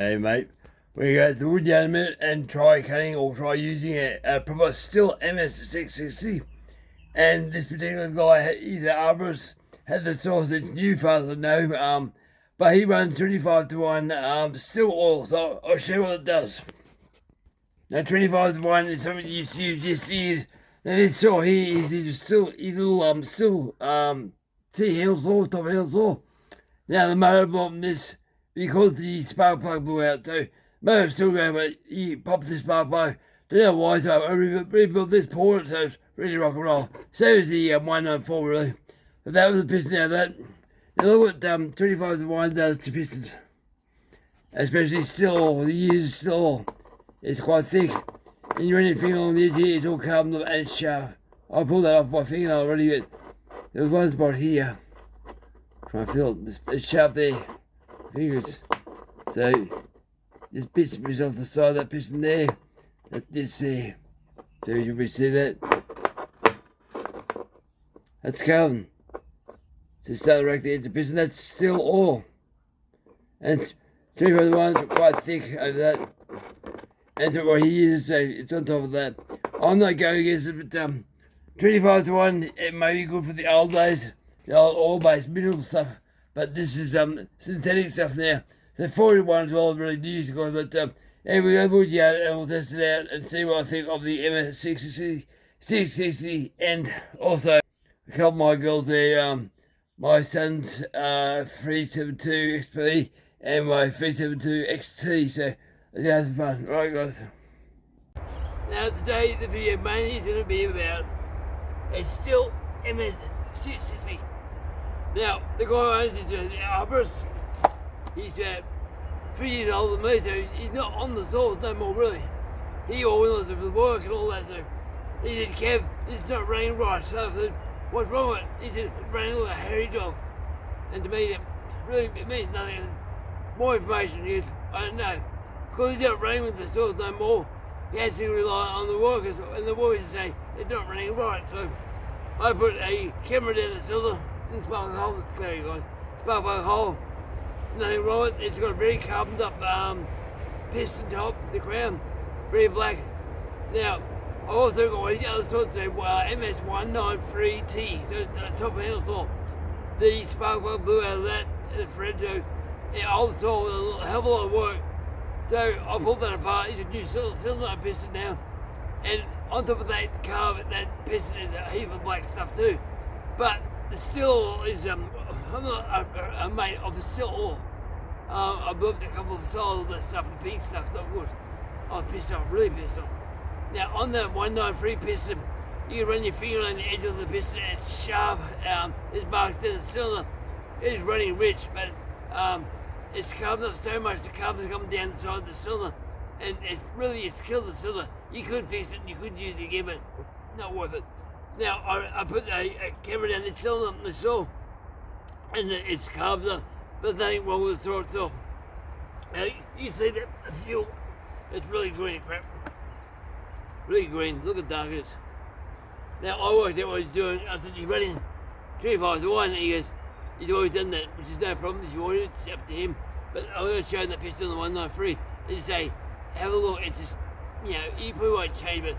Hey mate, we go to the wood yard in a minute and try cutting or try using a proper Stihl ms660. And this particular guy, he's an arborist, had the source in Newcastle now, but he runs 25-1 Stihl oil, so I'll show you what it does. Now 25-1 is something you used to use this year. Now this saw here is still T handle saw, top handle saw. Now the motor bottom this because the spark plug blew out, so motor's still going, but he popped the spark plug. Don't know why, so I rebuilt this port, so it's ready to rock and roll. Same as the 194 really. But that was the piston out of that. Now look what 25-1 does to pistons. Especially Stihl, the used Stihl. It's quite thick. And you run your finger on the edge here, it's all carbon and it's sharp. I pulled that off my fingernail already, but there was one spot here. Try and feel it. It's sharp there. Fingers. So this piston is off the side of that piston there. That's this there. So you can see that. That's carbon. So start right there at the piston. That's Stihl oil. And 25-1's quite thick over that. And so what he uses, so it's on top of that. I'm not going against it, but 25-1, it may be good for the old days, the old oil-based mineral stuff. But this is synthetic stuff now. So 41 as well, really used to but anyway, we'll go yard and we'll test it out and see what I think of the ms660, and also a couple of my girls there, my son's 372 XP and my 372 XT, so let's have some fun. Right guys. Now today the video mainly is going to be about a Stihl ms660. Now, the guy who owns this is the arborist. He's 3 years older than me, so he's not on the saws no more really. He organises for the work and all that, so he said, Kev, this is not running right. So I said, what's wrong with it? He said, it's running like a hairy dog. And to me, that really it means nothing. More information is, I don't know. Because he's not running with the saws no more, he has to rely on the workers, and the workers say it's not running right. So I put a camera down the cylinder, in spark hole, it's clear you guys. Spark plug hole, nothing wrong with it. It's got a very carboned up piston top, the crown, very black. Now, I also got one of the other sorts of ms193T, so top handle saw. The spark plug blew out of that, the thread, so the old saw with a hell of a lot of work. So I pulled that apart. It's a new cylinder piston now, and on top of that that piston is a heap of black stuff too. But the Stihl is, I'm not a mate of the Stihl oil. I built a couple of styles of that stuff, the pink stuff's not good. I'm pissed off, really pissed off. Now on that 193 piston, you can run your finger on the edge of the piston and it's sharp, it's marked in the cylinder. It is running rich, but it's carboned up so much, the carbon's coming down the side of the cylinder, and it's killed the cylinder. You could fix it, you could use it again, but not worth it. Now, I put a camera down the cylinder on the saw, and it's carved up, but nothing wrong with the saw itself. Now, you see that the fuel, it's really green crap. Really green, look how dark it is. Now, I worked out what he's doing. I said, you're running 25-1, and he goes, he's always done that, which is no problem, if you want it, it's up to him. But I'm going to show him that piston on the 193, and just say, have a look, it's just, you know, you probably won't change, but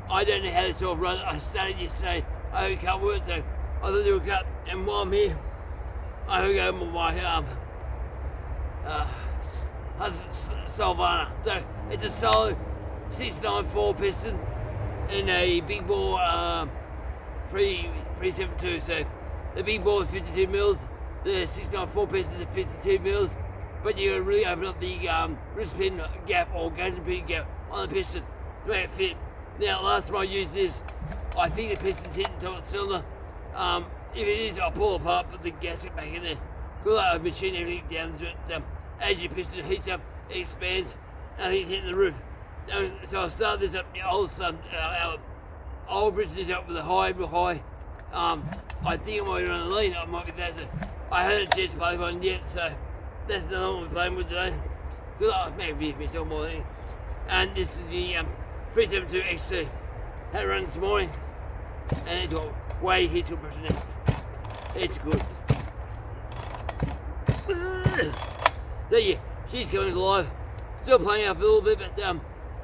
I don't know how this all runs. I started yesterday, I haven't cut wood, so I thought they were cut, and while I'm here, I have go with my Solvana. So it's a solo 694 piston and a big bore 372. So the big bore is 52 mils, the 694 piston is 52 mils, but you gotta really open up the wrist pin gap or engagement pin gap on the piston to make it fit. Now, last time I used this, I think the piston's hitting the top of the cylinder. If it is, I'll pull it apart, put the gasket back in there. Cool out, I've machined everything down to it. As your piston heats up, it expands, and I think it's hitting the roof. So I'll start this up, our old bridge this up with a real high. I think I might run a lean, I might be that. So I haven't changed play one yet, so that's another one we're playing with today. Good, I'll make a video for myself more than. And this is the 372 XT. Had it run this morning, and it's got way hit to pressure now. It's good. So yeah, she's coming alive. Still playing up a little bit, but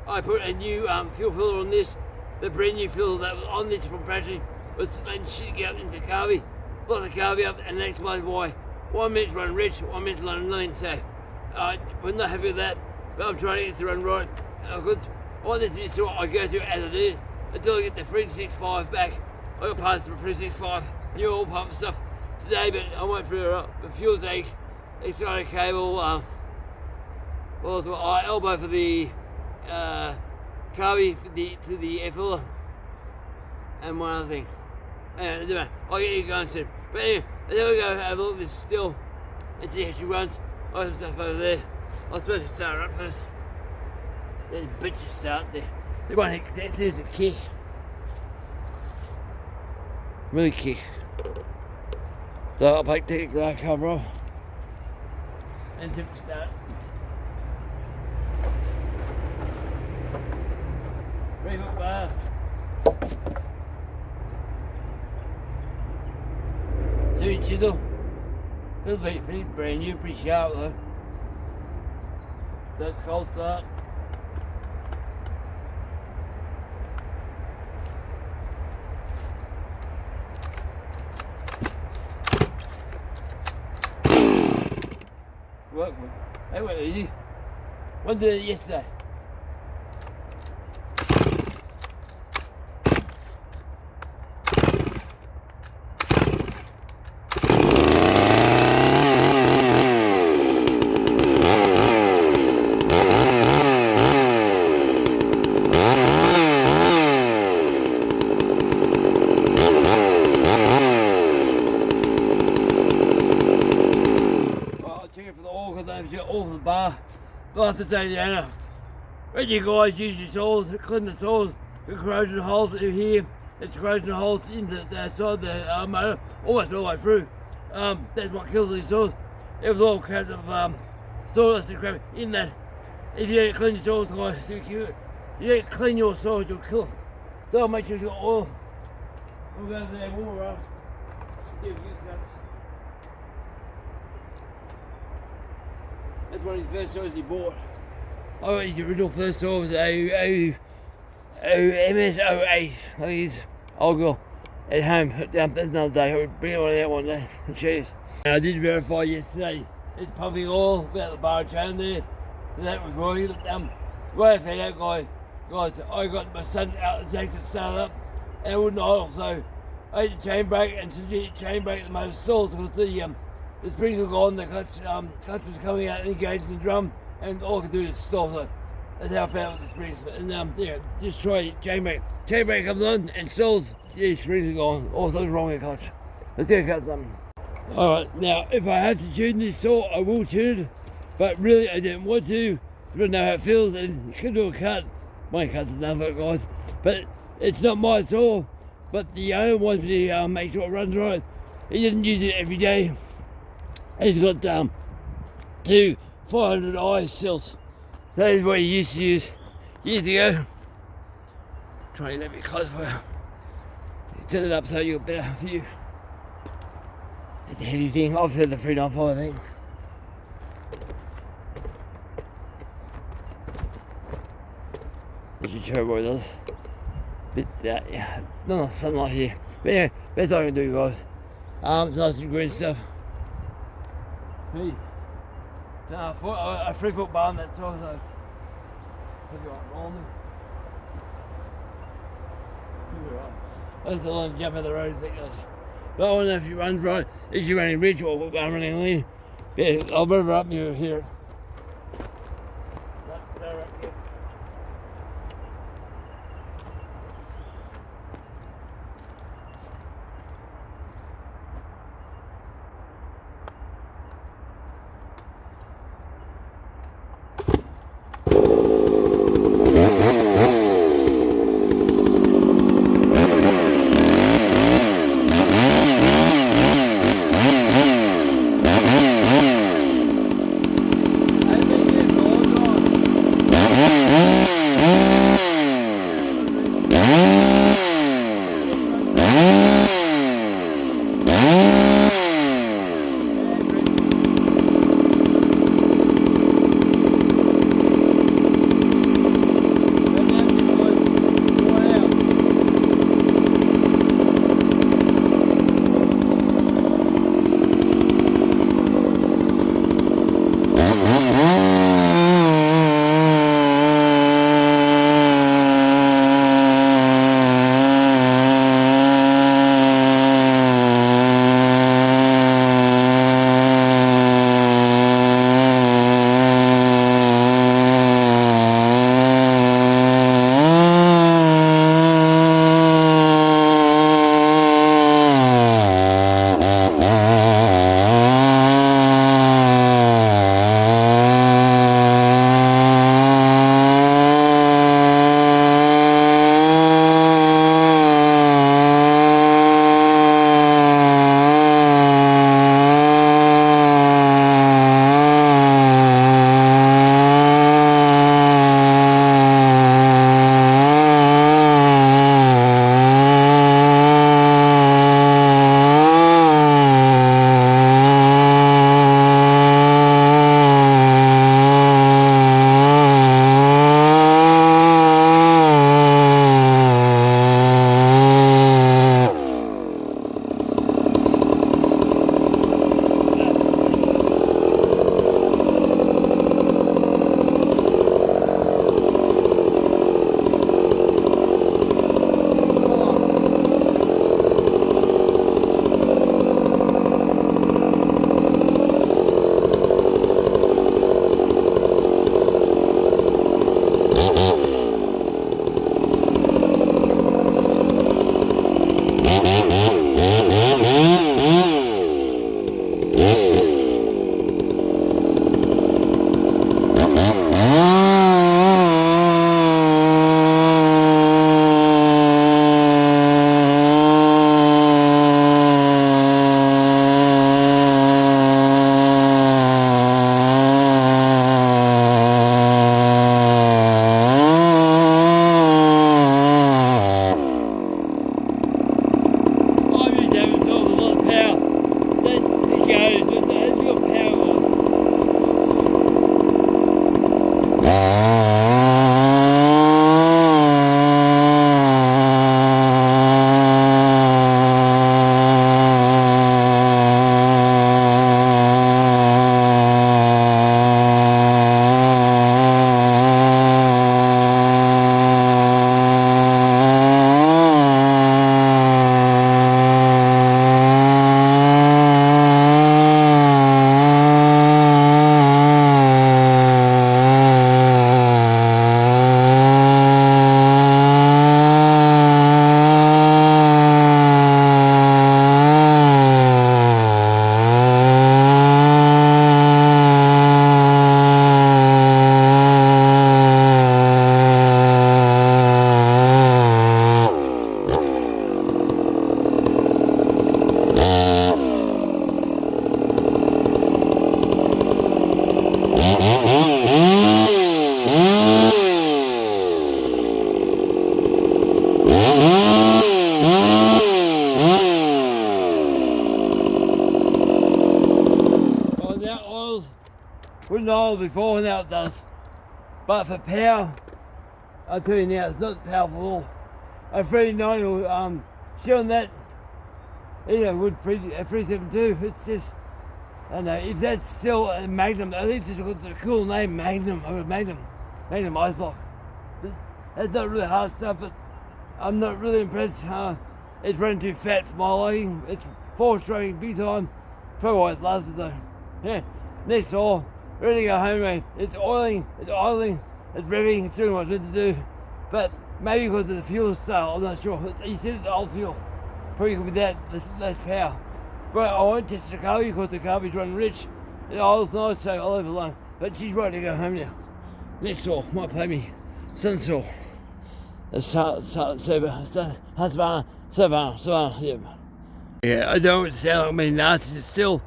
I put a new fuel filter on this. The brand new filter that was on this from Practically was letting shit get up into carby, block the carby up, and that explains why 1 minute's run rich, 1 minute's run lean. So we're not happy with that, but I'm trying to get it to run right. Because I want this to be sort I go through as it is until I get the 365 back. I got parts for 365, new oil pump stuff today, but I went through the fuel tank, extra cable, also elbow for the carby to the air filter, and one other thing. Anyway, I'll get you going soon. But anyway, there we go. Have a look at this Stihl and see how she runs. I have some stuff over there. I was supposed to start her up first. Then the bitches start there. They won't hit, that seems to kick. Really kick. So I'll take the glass cover off and tip to start. Rev up bar. Two chisel. Feels pretty brand new, pretty sharp though. That's cold start. That went easy. One did it yesterday. All for the bar. They'll have to say the owner. When you guys use your saws, clean the saws, the corrosion holes in here, it's corrosion holes into the side the motor, almost all the way through. That's what kills these saws. It was all kinds of sawdust and crap in that. If you don't clean your saws, guys, you don't clean your saws, you'll kill them. So I'll make sure you've got oil. We'll go over there, water up. That's one of his first saws he bought. I got his original first saw was ms660. I think he's old girl at home. That's another day. I'll bring it on out one day and show you. I did verify yesterday. It's pumping oil about the bar chain there. And that was right. Right I found out, guys, I got my son out the tank to start up and it wouldn't idle. So I had the chain brake and to the chain brake the motor stalls because the springs were gone, the clutch was coming out and engaging the drum, and all I could do is stall. So that's how I found with the springs. And yeah, just try chain brake. Chain brake comes on and stalls, yeah, springs are gone. All something's wrong with the clutch. Let's go cut something. Alright, now if I have to tune this saw, I will tune it, but really I don't want to. I don't know how it feels and could do a cut. My cut's enough, guys. But it's not my saw, but the owner wants me to make sure it runs right. He doesn't use it every day. He's got two 400i Stihls. That is what he used to use years ago. Try to let me close for you. Set it up so you've got better view. It's a heavy thing. I've heard the 395 thing. This should show what it does. Bit yeah, not enough sunlight here. But anyway, that's all I can do, guys. Nice and green stuff. Peace. No, a 3 foot bar on that side, so put you on rolling. That's the line jump out the road, I think. But I don't know if it runs right, if you're running ridge or running lean. Yeah, I'll move her up and you'll hear it. before, now it does. But for power, I'll tell you now, it's not powerful at all. A 390 will show on that, would 372. It's just, I don't know, if that's still a Magnum, I think it's a cool name, Magnum ice block. That's not really hard stuff, but I'm not really impressed. It's running too fat for my liking. It's 4-stroking big time. Probably why it's lasted though. Yeah, next door, ready to go home, mate. It's oiling, it's revving, it's doing what it's meant to do. But maybe because of the fuel style, I'm not sure. You said it's old fuel. Probably could be that, less power. But I won't test the car because the car is running rich. It oil's nice, so I'll leave it alone. But she's ready to go home now. Next door, might play me Sunsaw. Savannah, yeah. Yeah, I don't sound like me nasty, still.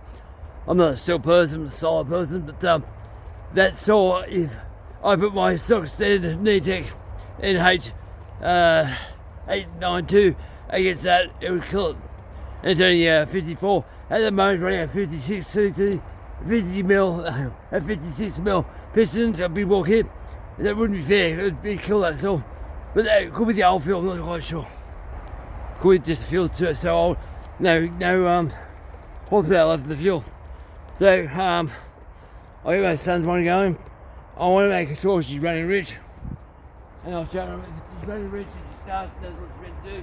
I'm not a still person, I'm a solid person, but that saw, if I put my stock standard Neatech NH 892 against that, it would kill it. And it's only 54. At the moment, it's running at 56 cc, 50 mil, at 56 mil pistons, a big walk hip. That wouldn't be fair, it would kill that still. But that could be the old fuel, I'm not quite sure. Could be just the fuel so old. No horsepower left in the fuel. So, I got my son's one going. I want to make sure she's running rich. And I'll show her if she's running rich and she starts, that's what she's meant to do.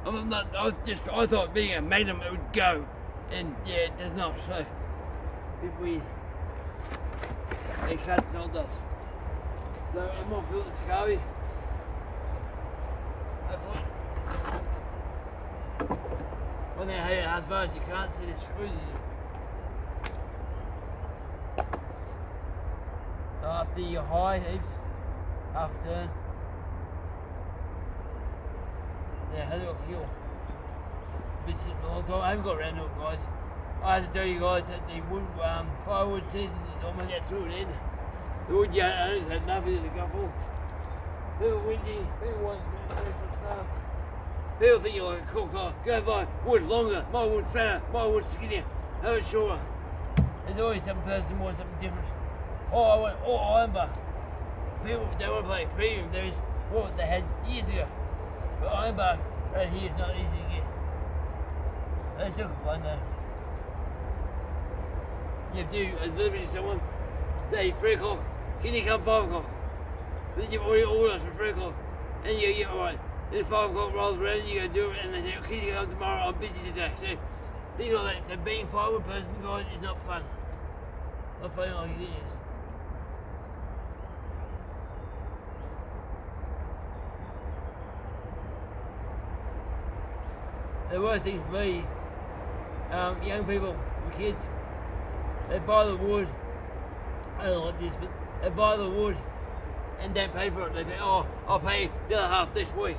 Oh, yeah. I thought being a Magnum it would go. And yeah, it does not. So, if we shut it all does. So, I'm going to fill the Scabi. Hopefully. When they hit it as far as you can't see the screws in it. Up the high heaps, half turn. Yeah, had a little fuel. Been sitting for a long time. I haven't got around to it, guys. I have to tell you guys that the firewood season is almost out to an end. The wood yard owners had nothing to go for. People windy, people want special stuff. People think you're like a cool car. Go buy wood longer, my wood fatter, my wood skinnier, no shorter. There's always some person who wants something different. Oh, I want all ironbar. People don't want to play premium. There is what they had years ago. But ironbar right here is not easy to get. They still complain though. You do a delivery to someone, say 3 o'clock, can you come 5 o'clock? Then you've already ordered for 3 o'clock. And you get alright. Then 5 o'clock rolls around and you go do it and they say, can you come tomorrow? I'm busy today. So things like that. So being a firewood person, guys, is not fun. Not fun like it is. The worst thing for me, young people, the kids, they buy the wood. I don't like this, but they buy the wood and don't pay for it. They say, oh, I'll pay the other half this week.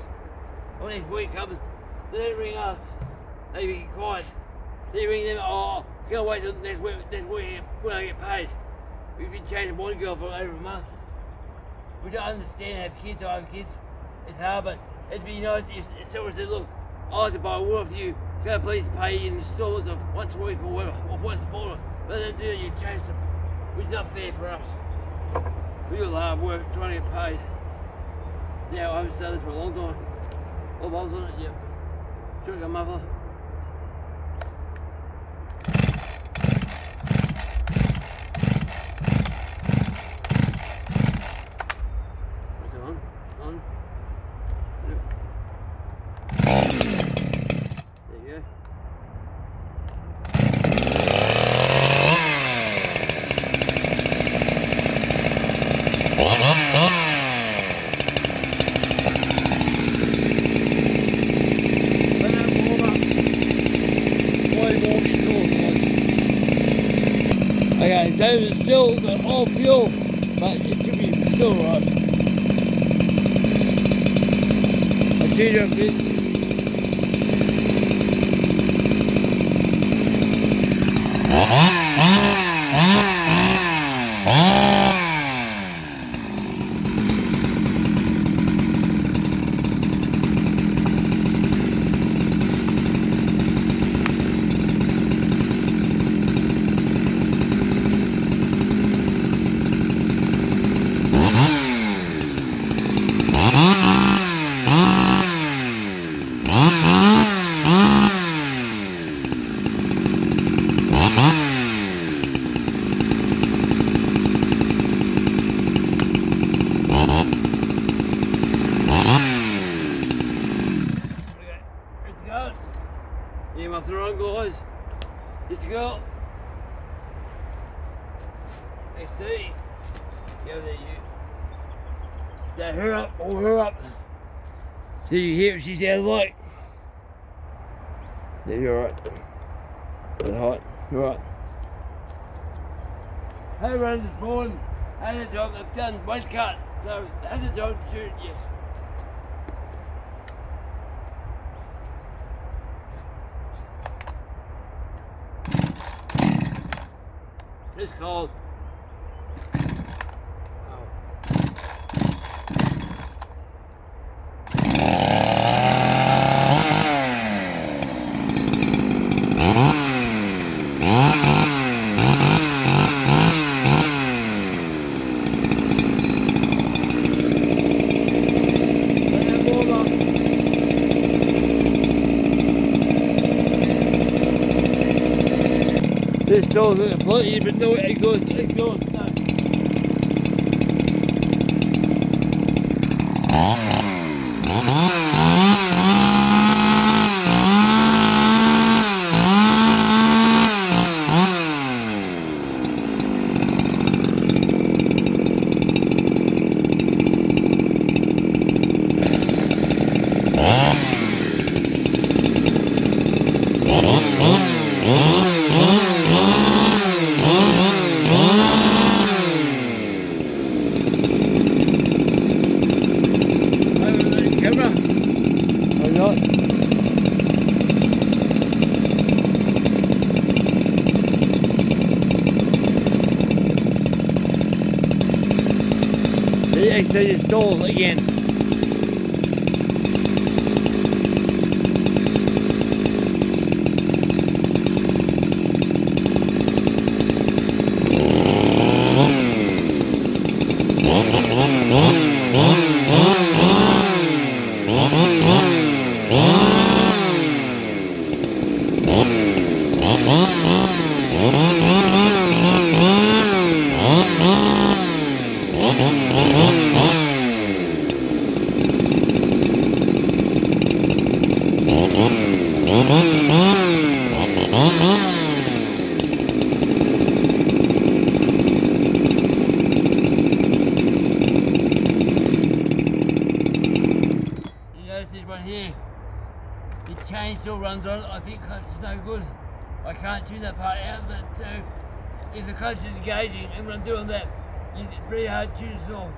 When next week comes, they don't ring us. They be quiet. They ring them, oh, can I wait till next week when I get paid? We've been chasing one girl for over a month. We don't understand, have kids, I have kids. It's hard, but it'd be nice if someone said, look, I'd like to buy wood for you. Can I please pay in installments of once a week or whatever, or once a fortnight? But they don't do that, you chase them. Which is not fair for us. We do a lot of work trying to get paid. Yeah, I haven't done this for a long time. All bolts on it, yep. Shotgun muffler. On. Yep. There you go. Okay, so it's still got all fuel, but it should be still right. I cheated a bit. see. Go there, you. So her up, or her up. So you hear she's out of the light. Yeah, you're alright. That's hot. You're alright. Hey, run this morning. Had a job, I've done one cut. So, had the job to shoot, yes. It's cold. This door's a completely but no exhaust no. The exterior stall again. Here, the chain still runs on it. I think clutch is no good. I can't tune that part out, but if the clutch is engaging and when I'm doing that, it's very hard to tune it all.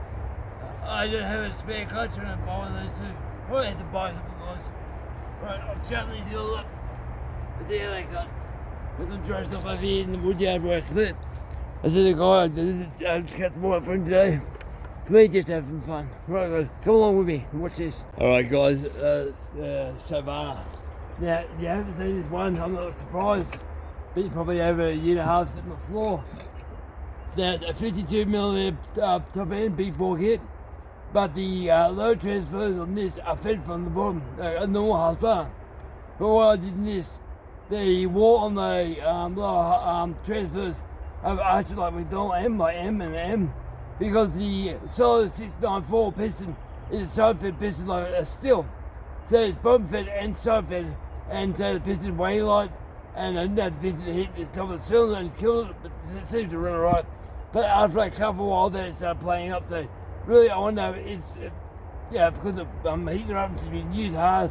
I don't have a spare clutch when I'm buying those two. Well, I have to buy something else. Right, I've shut these all up. But there they got. Put them dry stuff over here in the woodyard where I split. I said to the guy, I cut more up for him today. For me, just having fun. Right guys, come along with me and watch this. Alright guys, Savannah. Now, you haven't seen this one, I'm not surprised. Been probably over a year and a half sitting on the floor. Now, a 52mm top end, big bore kit. But the load transfers on this are fed from the bottom, a normal half bar. But what I did in this, the wall on the transfers have arched like McDonald M, like M and M. Because the solid 694 piston is a side fed piston like a Stihl. So it's bottom fed and side fed, and so the piston weighing light, and I didn't have the piston hit the top of the cylinder and kill it, but it seems to run alright. But after a couple of while, then it started playing up. So really, I wonder if it's because I'm heating it up to be used hard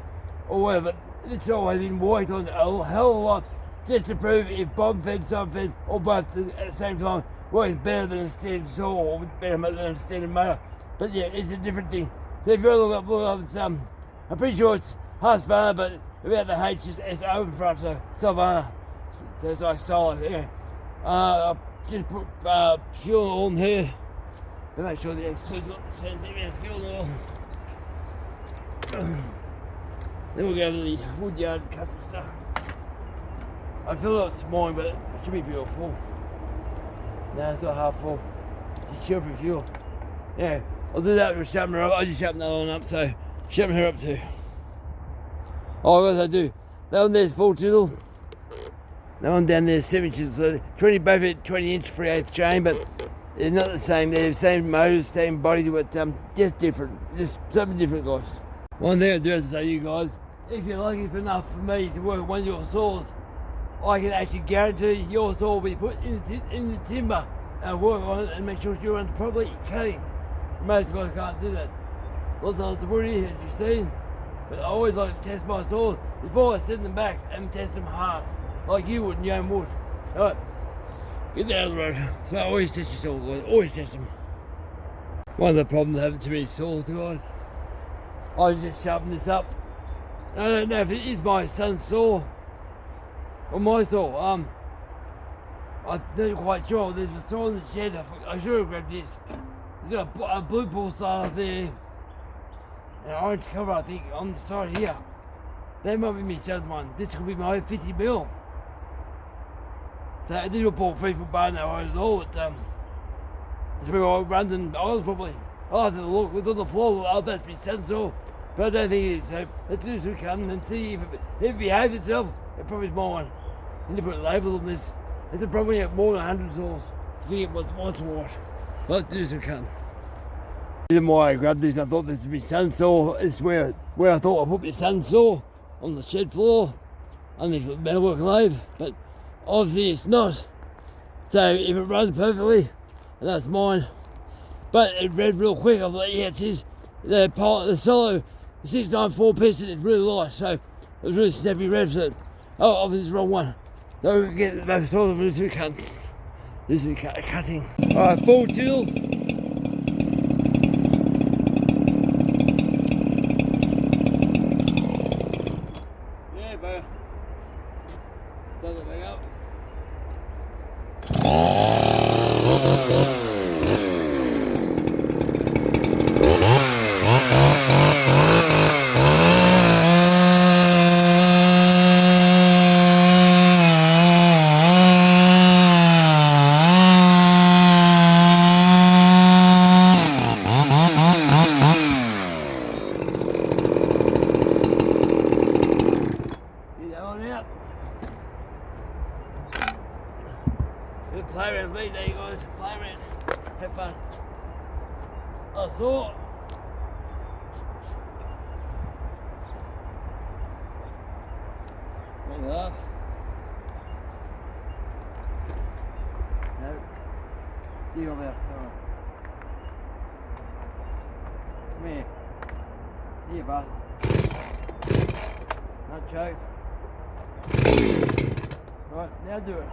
or whatever. But this all has been worked on a hell of a lot just to prove if bottom fed, side fed, or both at the same time works better than a standard saw or better than a standard motor. But yeah, it's a different thing. So if you look up, it's I'm pretty sure it's Husqvarna, but without the H, it's S-O in front, so Savannah. So it's like solid, yeah. I'll just put fuel on here to make sure the exhaust got the same thing around fuel oil. Then we'll go to the woodyard and cut some stuff. I feel like it's morning, but it should be pretty full. No, it's not half full. Just chill for fuel. Yeah, I'll do that with sharpen her up. I just sharpen that one up, so sharpen her up too. Oh, what else I do? That one there's full chisel. That one down there's 7 chisels. So 20 both at 20-inch 3/8 chain, but they're not the same. They're the same motors, same body, but just different. Just something different, guys. One thing I do have to say to you guys, if you're lucky enough for me to work one of your saws, I can actually guarantee your saw will be put in the timber and work on it and make sure you run properly cutting. Most guys can't do that. Lots of the woody, as you've seen, but I always like to test my saws before I send them back and test them hard, like you would in your own wood. Alright, get that out of the road. So I always test your saws, guys, always test them. One of the problems having too many saws, guys, I just sharpen this up. I don't know if it is my son's saw or my saw. I'm not quite sure. There's a saw in the shed. I should have grabbed this. There's got a blue ball style there, and an orange cover, I think, on the side here. That might be my son's one. This could be my 50mm. So this will pull 3-foot bar now at all. But it's where I runs and oils probably. I'll have to look. It's on the floor. Oh, that's my son's saw. But I don't think it is, so let's do some cutting and see if it behaves itself. It probably is mine. You need to put labels on this. It's a problem when you have more than 100 saws to figure out what's what. Let's do some cutting. The reason why I grabbed this, I thought this would be son's saw. It's where I thought I put my son's saw on the shed floor underneath the metalwork lathe, but obviously it's not. So if it runs perfectly, and that's mine. But it read real quick. I thought, yeah, it's his. The solo. The 694 piston is really light, so it was really snappy revs. So, oh, obviously it's the wrong one. So we can get the most sort of this cutting. This is cutting. Alright, full Stihl. Yeah, bro. Does it back up? Play around with me, there you guys, play around, have fun. I saw. Bring it up. No. Deal there. Come here. Here, bud. Not choke. Right, now do it.